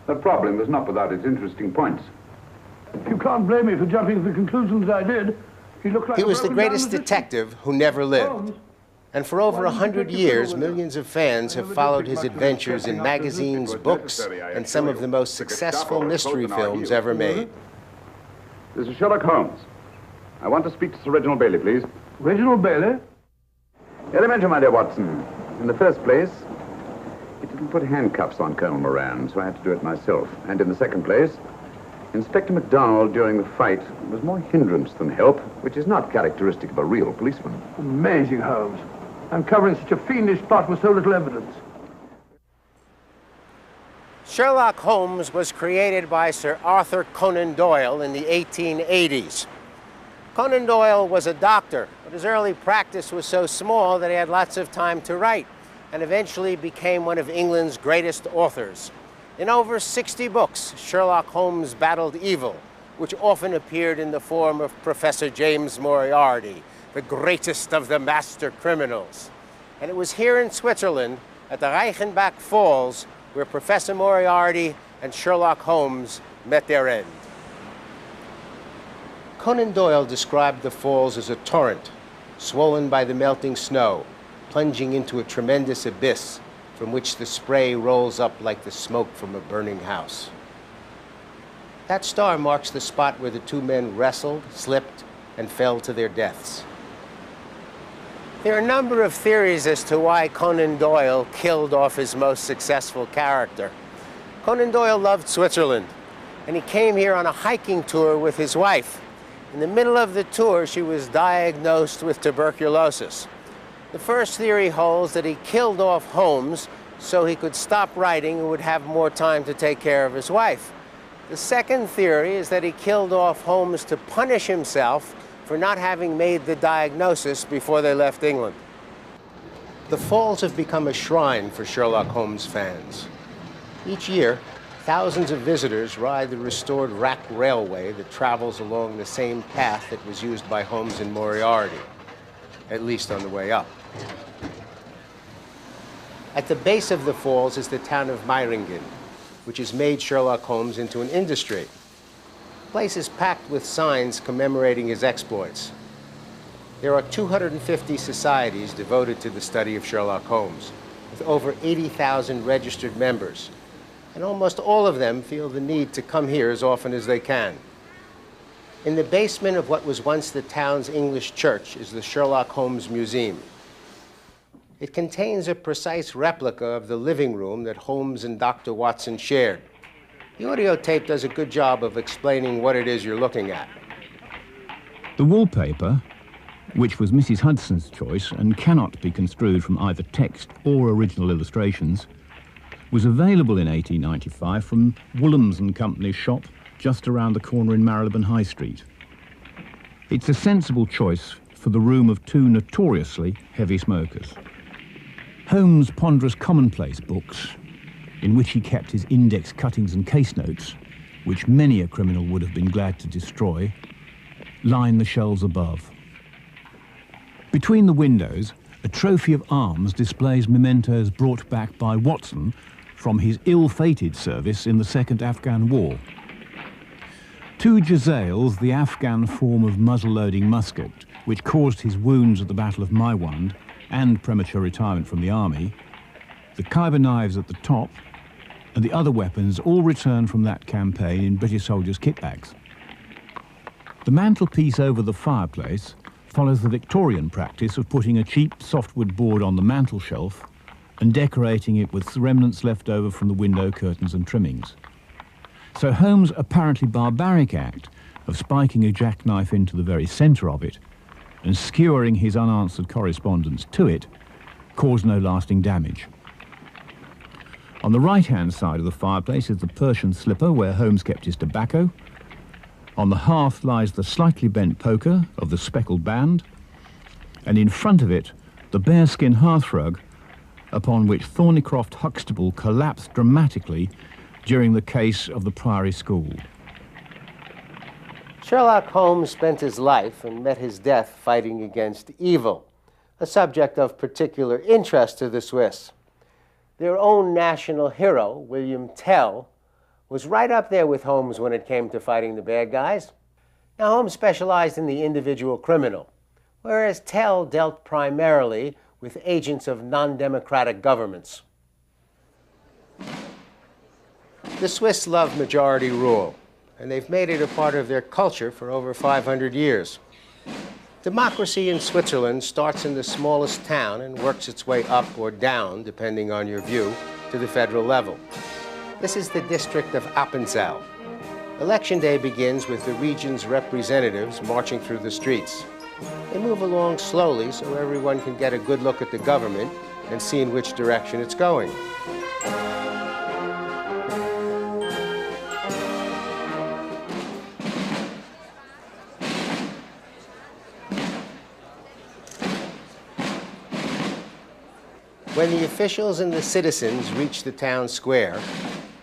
The problem is not without its interesting points. You can't blame me for jumping to the conclusions I did. He looked like He was the greatest detective who never lived. And for over 100 years, millions of fans have followed his adventures in magazines, books, and some of the most successful mystery films ever made. This is Sherlock Holmes. I want to speak to Sir Reginald Bailey, please. Reginald Bailey? Elementary, my dear Watson. In the first place, it didn't put handcuffs on Colonel Moran, so I had to do it myself. And in the second place, Inspector MacDonald during the fight was more hindrance than help, which is not characteristic of a real policeman. Amazing, Holmes. Uncovering such a fiendish plot with so little evidence. Sherlock Holmes was created by Sir Arthur Conan Doyle in the 1880s. Conan Doyle was a doctor, but his early practice was so small that he had lots of time to write, and eventually became one of England's greatest authors. In over 60 books, Sherlock Holmes battled evil, which often appeared in the form of Professor James Moriarty, the greatest of the master criminals. And it was here in Switzerland, at the Reichenbach Falls, where Professor Moriarty and Sherlock Holmes met their end. Conan Doyle described the falls as a torrent, swollen by the melting snow, plunging into a tremendous abyss from which the spray rolls up like the smoke from a burning house. That star marks the spot where the two men wrestled, slipped, and fell to their deaths. There are a number of theories as to why Conan Doyle killed off his most successful character. Conan Doyle loved Switzerland, and he came here on a hiking tour with his wife. In the middle of the tour, she was diagnosed with tuberculosis. The first theory holds that he killed off Holmes so he could stop writing and would have more time to take care of his wife. The second theory is that he killed off Holmes to punish himself for not having made the diagnosis before they left England. The falls have become a shrine for Sherlock Holmes fans. Each year, thousands of visitors ride the restored rack railway that travels along the same path that was used by Holmes and Moriarty, at least on the way up. At the base of the falls is the town of Meiringen, which has made Sherlock Holmes into an industry. The place is packed with signs commemorating his exploits. There are 250 societies devoted to the study of Sherlock Holmes, with over 80,000 registered members, and almost all of them feel the need to come here as often as they can. In the basement of what was once the town's English church is the Sherlock Holmes Museum. It contains a precise replica of the living room that Holmes and Dr. Watson shared. The audio tape does a good job of explaining what it is you're looking at. The wallpaper, which was Mrs. Hudson's choice and cannot be construed from either text or original illustrations, was available in 1895 from Woolham's and Company's shop just around the corner in Marylebone High Street. It's a sensible choice for the room of two notoriously heavy smokers. Holmes' ponderous commonplace books, in which he kept his index cuttings and case notes, which many a criminal would have been glad to destroy, line the shelves above. Between the windows, a trophy of arms displays mementos brought back by Watson from his ill-fated service in the Second Afghan War. Two Jezzails, the Afghan form of muzzle-loading musket, which caused his wounds at the Battle of Maiwand and premature retirement from the army, the Khyber knives at the top, and the other weapons all returned from that campaign in British soldiers' kit bags. The mantelpiece over the fireplace follows the Victorian practice of putting a cheap softwood board on the mantel shelf and decorating it with remnants left over from the window curtains and trimmings. So Holmes' apparently barbaric act of spiking a jackknife into the very centre of it and skewering his unanswered correspondence to it caused no lasting damage. On the right-hand side of the fireplace is the Persian slipper where Holmes kept his tobacco. On the hearth lies the slightly bent poker of the speckled band, and in front of it, the bearskin hearthrug upon which Thornycroft Huxtable collapsed dramatically during the case of the Priory School. Sherlock Holmes spent his life and met his death fighting against evil, a subject of particular interest to the Swiss. Their own national hero, William Tell, was right up there with Holmes when it came to fighting the bad guys. Now, Holmes specialized in the individual criminal, whereas Tell dealt primarily with agents of non-democratic governments. The Swiss love majority rule, and they've made it a part of their culture for over 500 years. Democracy in Switzerland starts in the smallest town and works its way up or down, depending on your view, to the federal level. This is the district of Appenzell. Election day begins with the region's representatives marching through the streets. They move along slowly so everyone can get a good look at the government and see in which direction it's going. When the officials and the citizens reach the town square,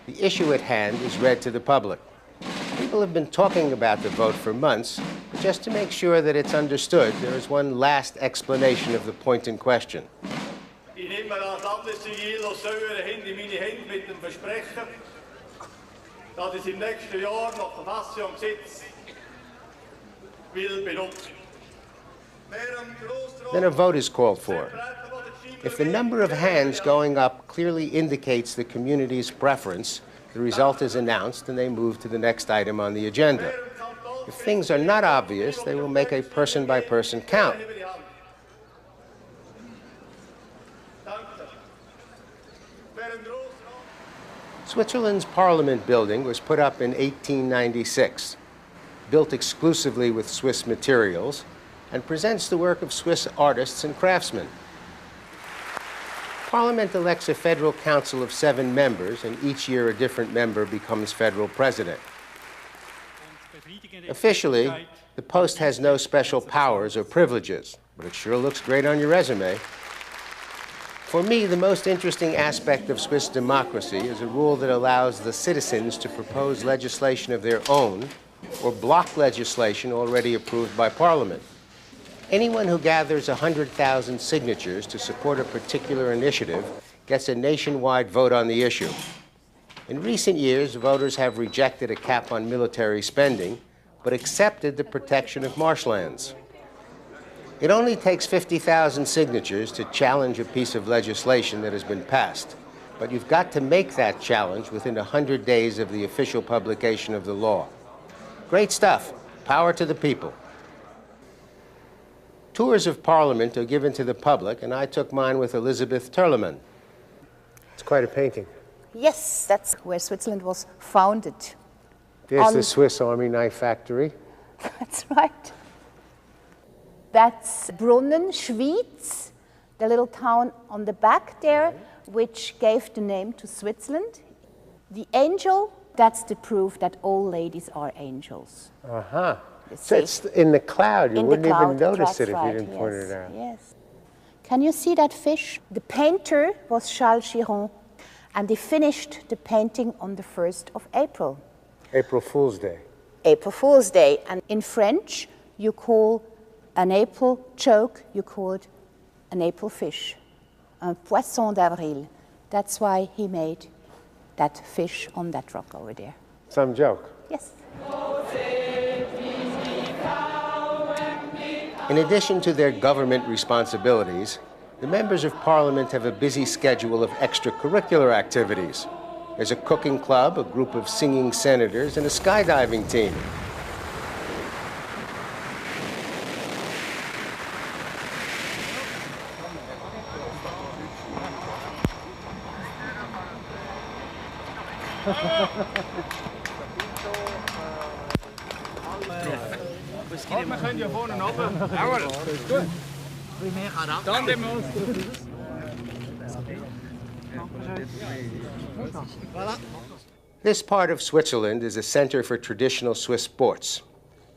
the issue at hand is read to the public. People have been talking about the vote for months, but just to make sure that it's understood, there is one last explanation of the point in question. Ich nehme das Landessigil aus eurer Hände in meine Hände mit dem Versprechen, dass ich im nächsten Jahr nach Verfassung und Gesetz will benutzen. Then a vote is called for. If the number of hands going up clearly indicates the community's preference, the result is announced and they move to the next item on the agenda. If things are not obvious, they will make a person-by-person count. Switzerland's Parliament building was put up in 1896, built exclusively with Swiss materials, and presents the work of Swiss artists and craftsmen. Parliament elects a federal council of 7 members, and each year a different member becomes federal president. Officially, the post has no special powers or privileges, but it sure looks great on your resume. For me, the most interesting aspect of Swiss democracy is a rule that allows the citizens to propose legislation of their own or block legislation already approved by Parliament. Anyone who gathers 100,000 signatures to support a particular initiative gets a nationwide vote on the issue. In recent years, voters have rejected a cap on military spending, but accepted the protection of marshlands. It only takes 50,000 signatures to challenge a piece of legislation that has been passed, but you've got to make that challenge within 100 days of the official publication of the law. Great stuff. Power to the people. Tours of Parliament are given to the public, and I took mine with Elizabeth Terleman. It's quite a painting. Yes, that's where Switzerland was founded. There's the Swiss Army knife factory. That's right. That's Brunnen, Schwyz, the little town on the back there, which gave the name to Switzerland. The angel, that's the proof that all ladies are angels. Uh-huh. So it's in the cloud. You wouldn't even notice it if you didn't point it out. Yes. Can you see that fish? The painter was Charles Chiron, and they finished the painting on the 1st of April. April Fool's Day. April Fool's Day. And in French, you call an April joke, you call it an April fish. Un poisson d'avril. That's why he made that fish on that rock over there. Some joke. Yes. In addition to their government responsibilities, the members of Parliament have a busy schedule of extracurricular activities. There's a cooking club, a group of singing senators, and a skydiving team. Wir können ja vorne runter. Jawohl. Gut. Dann nehmen wir uns. This part of Switzerland is a center for traditional Swiss sports,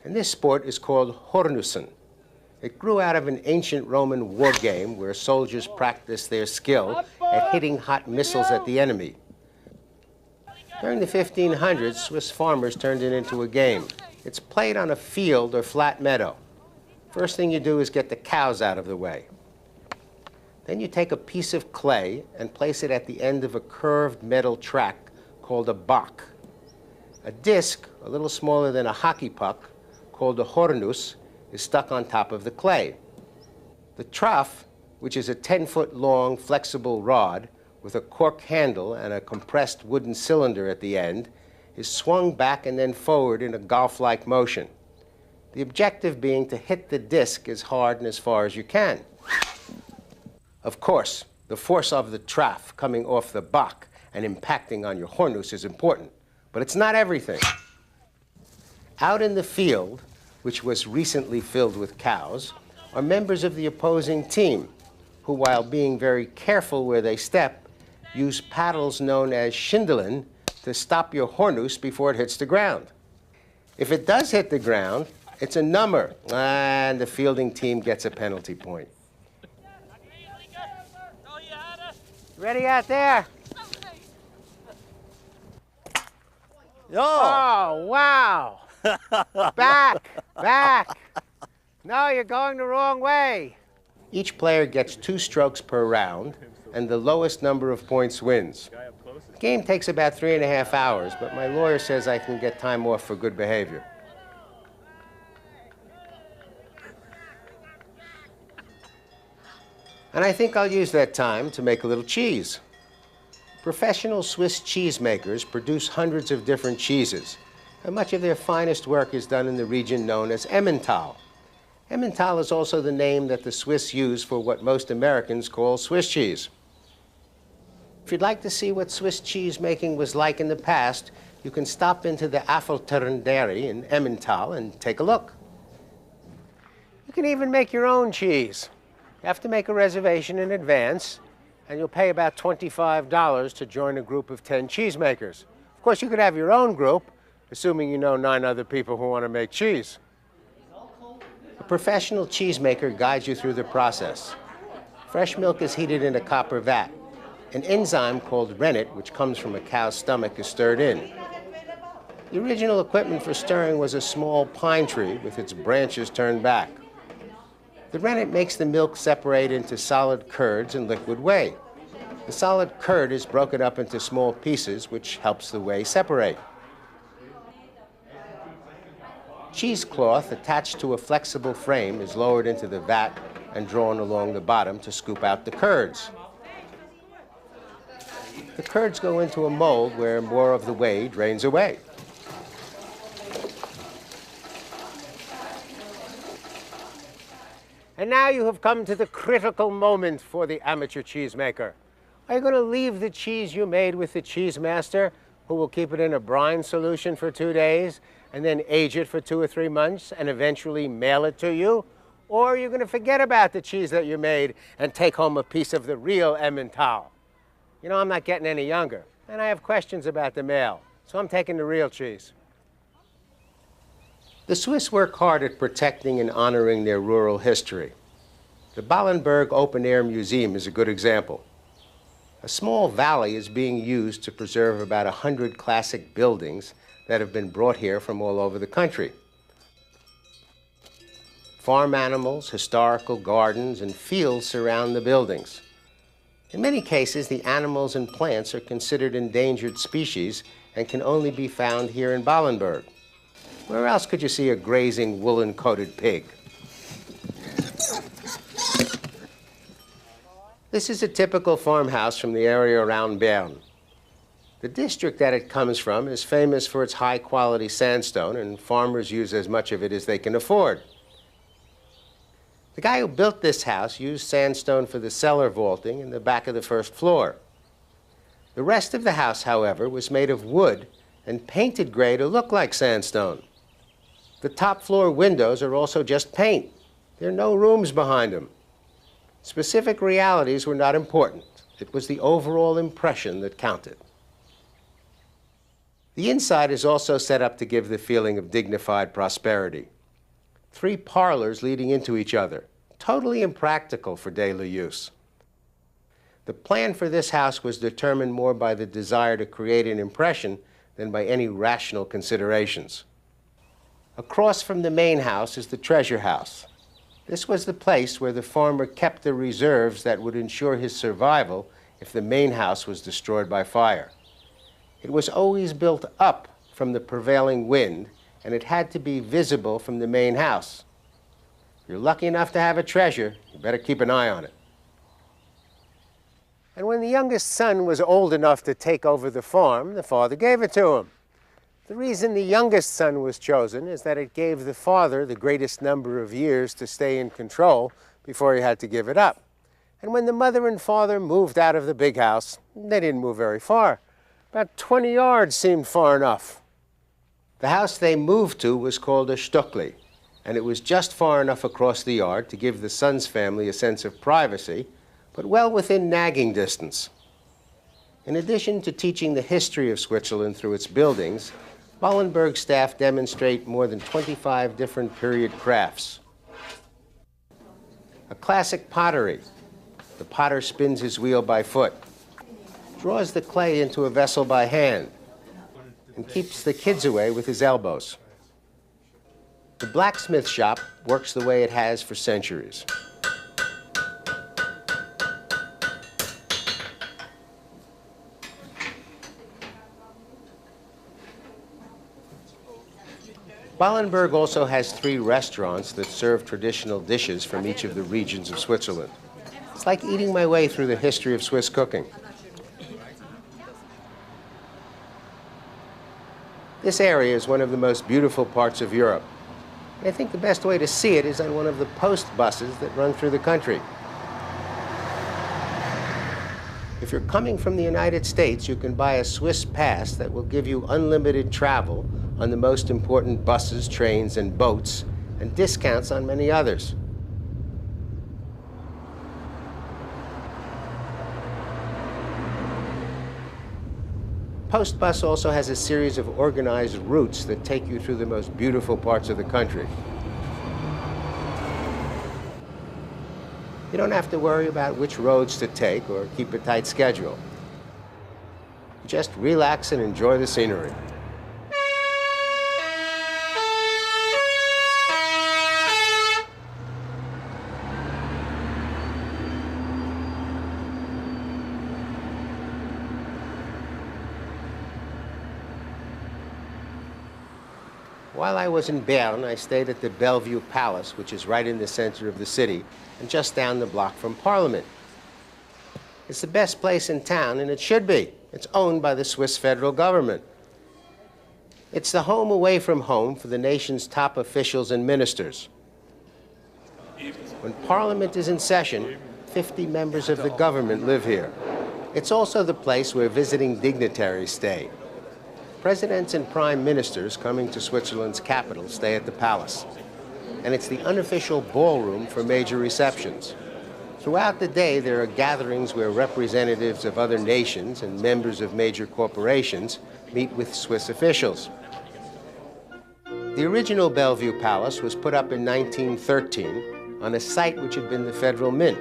and this sport is called Hornussen. It grew out of an ancient Roman war game where soldiers practiced their skill at hitting hot missiles at the enemy. During the 1500s, Swiss farmers turned it into a game. It's played on a field or flat meadow. First thing you do is get the cows out of the way. Then you take a piece of clay and place it at the end of a curved metal track called a bock. A disc, a little smaller than a hockey puck, called a hornus, is stuck on top of the clay. The trough, which is a 10-foot long flexible rod with a cork handle and a compressed wooden cylinder at the end, is swung back and then forward in a golf-like motion. The objective being to hit the disc as hard and as far as you can. Of course, the force of the trough coming off the buck and impacting on your hornus is important, but it's not everything. Out in the field, which was recently filled with cows, are members of the opposing team, who, while being very careful where they step, use paddles known as schindelen to stop your hornus before it hits the ground. If it does hit the ground, it's a number, and the fielding team gets a penalty point. Ready out there? Oh, wow. Back, back. No, you're going the wrong way. Each player gets 2 strokes per round, and the lowest number of points wins. The game takes about 3.5 hours, but my lawyer says I can get time off for good behavior. And I think I'll use that time to make a little cheese. Professional Swiss cheesemakers produce hundreds of different cheeses, and much of their finest work is done in the region known as Emmental. Emmental is also the name that the Swiss use for what most Americans call Swiss cheese. If you'd like to see what Swiss cheese making was like in the past, you can stop into the Affeltern Dairy in Emmental and take a look. You can even make your own cheese. You have to make a reservation in advance, and you'll pay about $25 to join a group of 10 cheesemakers. Of course, you could have your own group, assuming you know 9 other people who want to make cheese. A professional cheesemaker guides you through the process. Fresh milk is heated in a copper vat. An enzyme called rennet, which comes from a cow's stomach, is stirred in. The original equipment for stirring was a small pine tree with its branches turned back. The rennet makes the milk separate into solid curds and liquid whey. The solid curd is broken up into small pieces, which helps the whey separate. Cheesecloth attached to a flexible frame is lowered into the vat and drawn along the bottom to scoop out the curds. The curds go into a mold where more of the whey drains away. And now you have come to the critical moment for the amateur cheesemaker. Are you going to leave the cheese you made with the cheese master, who will keep it in a brine solution for 2 days, and then age it for 2 or 3 months, and eventually mail it to you? Or are you going to forget about the cheese that you made and take home a piece of the real Emmental? You know, I'm not getting any younger, and I have questions about the mail, so I'm taking the real cheese. The Swiss work hard at protecting and honoring their rural history. The Ballenberg Open Air Museum is a good example. A small valley is being used to preserve about 100 classic buildings that have been brought here from all over the country. Farm animals, historical gardens, and fields surround the buildings. In many cases, the animals and plants are considered endangered species and can only be found here in Ballenberg. Where else could you see a grazing woolen-coated pig? This is a typical farmhouse from the area around Bern. The district that it comes from is famous for its high-quality sandstone, and farmers use as much of it as they can afford. The guy who built this house used sandstone for the cellar vaulting in the back of the first floor. The rest of the house, however, was made of wood and painted gray to look like sandstone. The top floor windows are also just paint. There are no rooms behind them. Specific realities were not important. It was the overall impression that counted. The inside is also set up to give the feeling of dignified prosperity. 3 parlors leading into each other, totally impractical for daily use. The plan for this house was determined more by the desire to create an impression than by any rational considerations. Across from the main house is the treasure house. This was the place where the farmer kept the reserves that would ensure his survival if the main house was destroyed by fire. It was always built up from the prevailing wind, and it had to be visible from the main house. If you're lucky enough to have a treasure, you better keep an eye on it. And when the youngest son was old enough to take over the farm, the father gave it to him. The reason the youngest son was chosen is that it gave the father the greatest number of years to stay in control before he had to give it up. And when the mother and father moved out of the big house, they didn't move very far. About 20 yards seemed far enough. The house they moved to was called a Stöckli, and it was just far enough across the yard to give the son's family a sense of privacy, but well within nagging distance. In addition to teaching the history of Switzerland through its buildings, Wallenberg staff demonstrate more than 25 different period crafts. A classic pottery. The potter spins his wheel by foot, draws the clay into a vessel by hand, and keeps the kids away with his elbows. The blacksmith shop works the way it has for centuries. Wallenberg also has 3 restaurants that serve traditional dishes from each of the regions of Switzerland. It's like eating my way through the history of Swiss cooking. This area is one of the most beautiful parts of Europe. I think the best way to see it is on one of the post buses that run through the country. If you're coming from the United States, you can buy a Swiss pass that will give you unlimited travel on the most important buses, trains, and boats, and discounts on many others. Postbus also has a series of organized routes that take you through the most beautiful parts of the country. You don't have to worry about which roads to take or keep a tight schedule. Just relax and enjoy the scenery. While I was in Bern, I stayed at the Bellevue Palace, which is right in the center of the city and just down the block from Parliament. It's the best place in town, and it should be. It's owned by the Swiss federal government. It's the home away from home for the nation's top officials and ministers. When Parliament is in session, 50 members of the government live here. It's also the place where visiting dignitaries stay. Presidents and prime ministers coming to Switzerland's capital stay at the palace. And it's the unofficial ballroom for major receptions. Throughout the day, there are gatherings where representatives of other nations and members of major corporations meet with Swiss officials. The original Bellevue Palace was put up in 1913 on a site which had been the Federal Mint.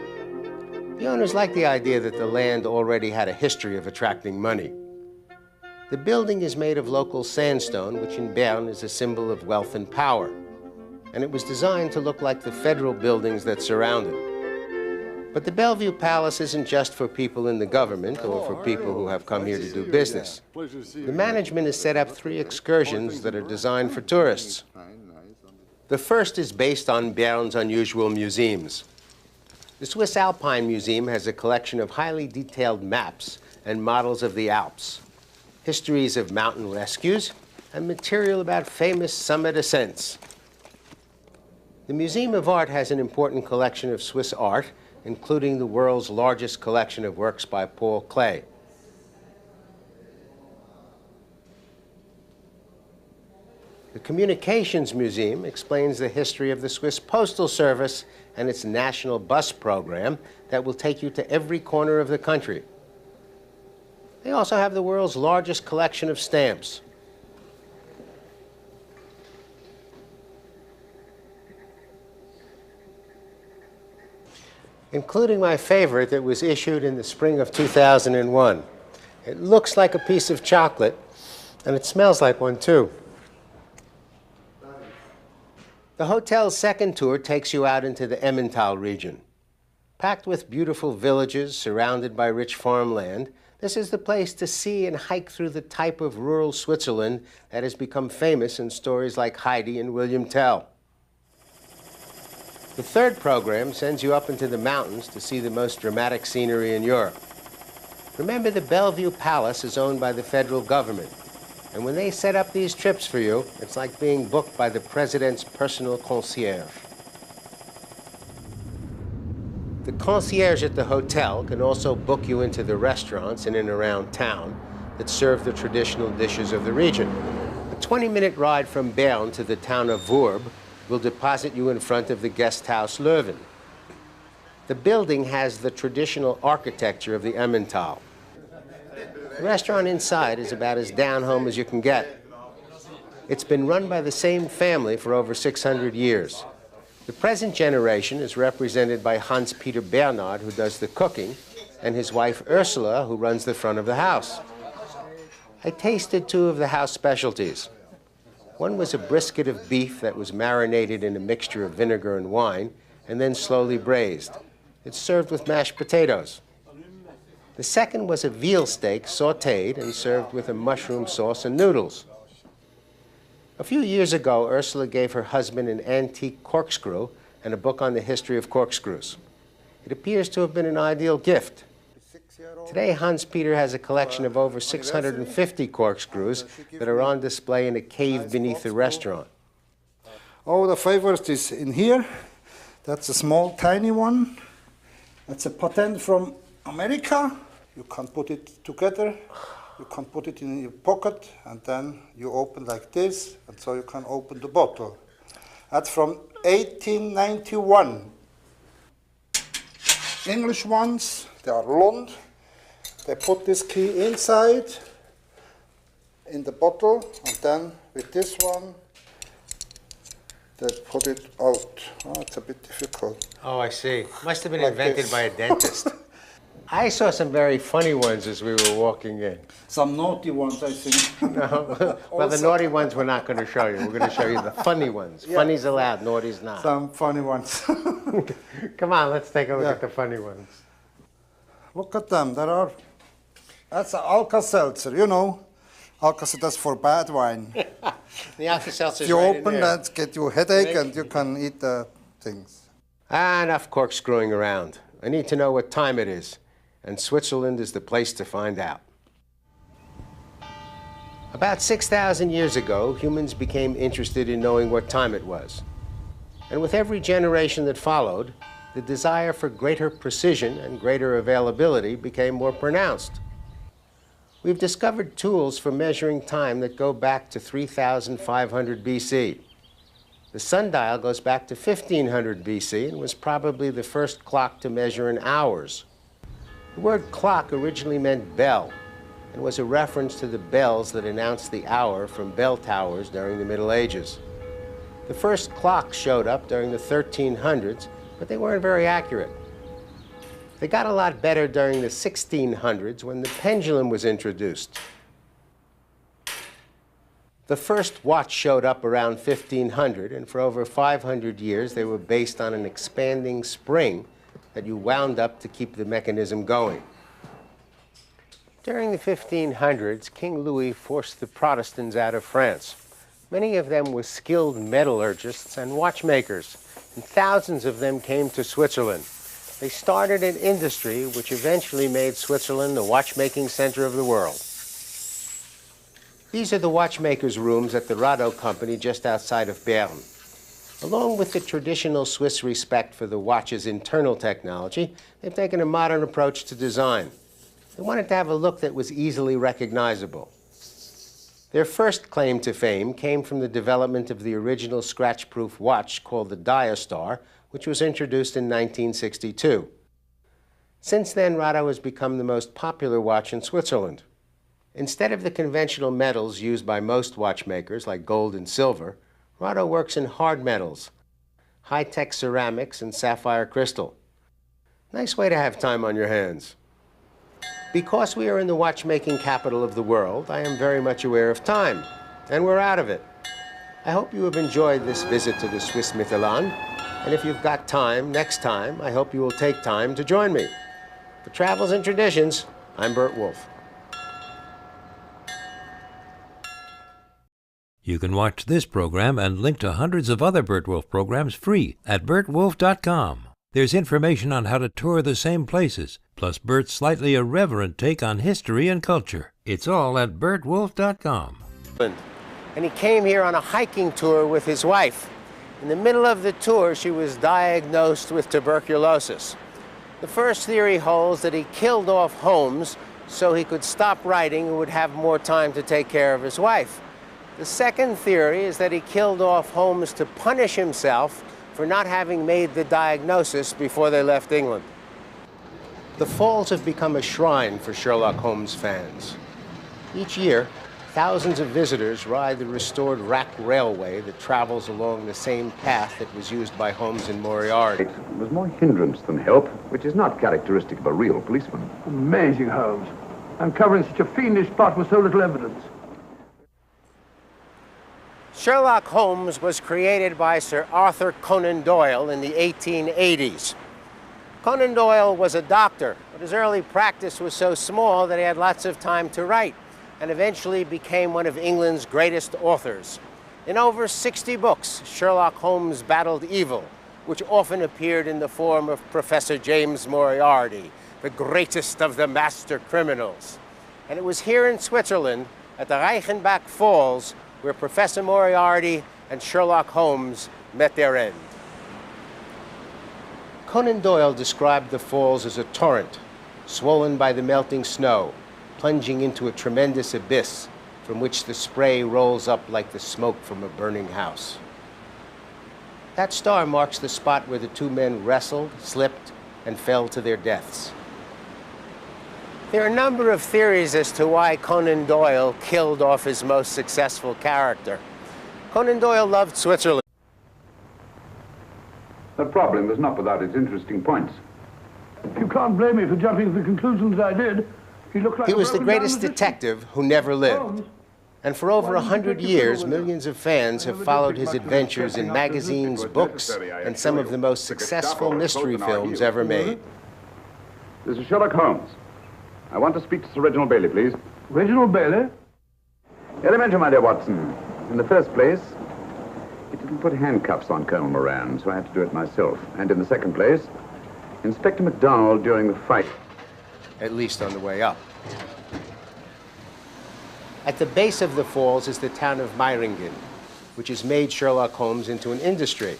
The owners liked the idea that the land already had a history of attracting money. The building is made of local sandstone, which in Bern is a symbol of wealth and power. And it was designed to look like the federal buildings that surround it. But the Bellevue Palace isn't just for people in the government or for people who have come here to do business. The management has set up 3 excursions that are designed for tourists. The first is based on Bern's unusual museums. The Swiss Alpine Museum has a collection of highly detailed maps and models of the Alps, histories of mountain rescues, and material about famous summit ascents. The Museum of Art has an important collection of Swiss art, including the world's largest collection of works by Paul Klee. The Communications Museum explains the history of the Swiss Postal Service and its national bus program that will take you to every corner of the country. They also have the world's largest collection of stamps. Including my favorite that was issued in the spring of 2001. It looks like a piece of chocolate, and it smells like one too. The hotel's second tour takes you out into the Emmental region. Packed with beautiful villages surrounded by rich farmland, This is the place to see and hike through the type of rural Switzerland that has become famous in stories like Heidi and William Tell. The third program sends you up into the mountains to see the most dramatic scenery in Europe. Remember, the Bellevue Palace is owned by the federal government. And when they set up these trips for you, it's like being booked by the president's personal concierge. The concierge at the hotel can also book you into the restaurants in and around town that serve the traditional dishes of the region. A 20-minute ride from Bern to the town of Wurb will deposit you in front of the guest house Leuven. The building has the traditional architecture of the Emmental. The restaurant inside is about as down-home as you can get. It's been run by the same family for over 600 years. The present generation is represented by Hans-Peter Bernhard, who does the cooking, and his wife Ursula, who runs the front of the house. I tasted two of the house specialties. One was a brisket of beef that was marinated in a mixture of vinegar and wine, and then slowly braised. It's served with mashed potatoes. The second was a veal steak sautéed and served with a mushroom sauce and noodles. A few years ago, Ursula gave her husband an antique corkscrew and a book on the history of corkscrews. It appears to have been an ideal gift. Today, Hans-Peter has a collection of over 650 corkscrews that are on display in a cave beneath the restaurant. Oh, the favorite is in here. That's a small, tiny one. That's a patent from America. You can put it together. You can put it in your pocket, and then you open like this, and so you can open the bottle. That's from 1891. English ones, they are Lund. They put this key inside in the bottle, and then with this one, they put it out. Oh, it's a bit difficult. Oh, I see. Must have been Like invented this. by a dentist. I saw some very funny ones as we were walking in. Some naughty ones, I think. No. Well, the naughty ones we're not going to show you. We're going to show you the funny ones. Yeah. Funny's allowed, naughty's not. Some funny ones. Come on, let's take a look Yeah. at the funny ones. Look at them. There are. That's an Alka-Seltzer, you know. Alka-Seltzer, that's for bad wine. The Alka-Seltzer's If you right in open there. that, get you a headache, and you can eat the things. Enough corkscrewing around. I need to know what time it is, and Switzerland is the place to find out. About 6,000 years ago, humans became interested in knowing what time it was. And with every generation that followed, the desire for greater precision and greater availability became more pronounced. We've discovered tools for measuring time that go back to 3,500 BC. The sundial goes back to 1500 BC and was probably the first clock to measure in hours. The word clock originally meant bell and was a reference to the bells that announced the hour from bell towers during the Middle Ages. The first clocks showed up during the 1300s, but they weren't very accurate. They got a lot better during the 1600s when the pendulum was introduced. The first watch showed up around 1500, and for over 500 years they were based on an expanding spring that you wound up to keep the mechanism going. During the 1500s, King Louis forced the Protestants out of France. Many of them were skilled metallurgists and watchmakers, and thousands of them came to Switzerland. They started an industry which eventually made Switzerland the watchmaking center of the world. These are the watchmakers' rooms at the Rado Company just outside of Bern. Along with the traditional Swiss respect for the watch's internal technology, they've taken a modern approach to design. They wanted to have a look that was easily recognizable. Their first claim to fame came from the development of the original scratch-proof watch called the Diastar, which was introduced in 1962. Since then, Rado has become the most popular watch in Switzerland. Instead of the conventional metals used by most watchmakers, like gold and silver, Rado works in hard metals, high-tech ceramics, and sapphire crystal. Nice way to have time on your hands. Because we are in the watchmaking capital of the world, I am very much aware of time, and we're out of it. I hope you have enjoyed this visit to the Swiss Mittelland, and if you've got time, next time, I hope you will take time to join me. For Travels and Traditions, I'm BURT WOLF. You can watch this program and link to hundreds of other BURT WOLF programs free at burtwolf.com. There's information on how to tour the same places, plus Burt's slightly irreverent take on history and culture. It's all at burtwolf.com. And he came here on a hiking tour with his wife. In the middle of the tour, she was diagnosed with tuberculosis. The first theory holds that he killed off Holmes so he could stop writing and would have more time to take care of his wife. The second theory is that he killed off Holmes to punish himself for not having made the diagnosis before they left England. The Falls have become a shrine for Sherlock Holmes fans. Each year, thousands of visitors ride the restored rack railway that travels along the same path that was used by Holmes and Moriarty. It was more hindrance than help, which is not characteristic of a real policeman. Amazing, Holmes. Uncovering such a fiendish plot with so little evidence. Sherlock Holmes was created by Sir Arthur Conan Doyle in the 1880s. Conan Doyle was a doctor, but his early practice was so small that he had lots of time to write, and eventually became one of England's greatest authors. In over 60 books, Sherlock Holmes battled evil, which often appeared in the form of Professor James Moriarty, the greatest of the master criminals. And it was here in Switzerland, at the Reichenbach Falls, where Professor Moriarty and Sherlock Holmes met their end. Conan Doyle described the falls as a torrent, swollen by the melting snow, plunging into a tremendous abyss from which the spray rolls up like the smoke from a burning house. That star marks the spot where the two men wrestled, slipped, and fell to their deaths. There are a number of theories as to why Conan Doyle killed off his most successful character. Conan Doyle loved Switzerland. The problem was not without its interesting points. You can't blame me for jumping to the conclusions I did. He looked like He was the broken greatest down detective who never lived. Holmes. And for over 100 years, millions of fans have followed his adventures in magazines, books, and some of the most successful mystery films ever made. This is Sherlock Holmes. I want to speak to Sir Reginald Bailey, please. Reginald Bailey? Elementary, my dear Watson. In the first place, it didn't put handcuffs on Colonel Moran, so I had to do it myself. And in the second place, Inspector MacDonald during the fight. At least on the way up. At the base of the falls is the town of Meiringen, which has made Sherlock Holmes into an industry.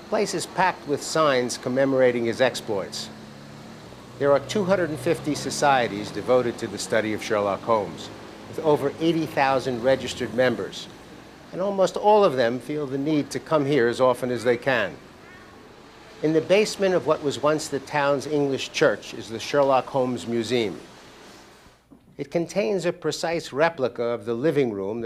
The place is packed with signs commemorating his exploits. There are 250 societies devoted to the study of Sherlock Holmes, with over 80,000 registered members. And almost all of them feel the need to come here as often as they can. In the basement of what was once the town's English church is the Sherlock Holmes Museum. It contains a precise replica of the living room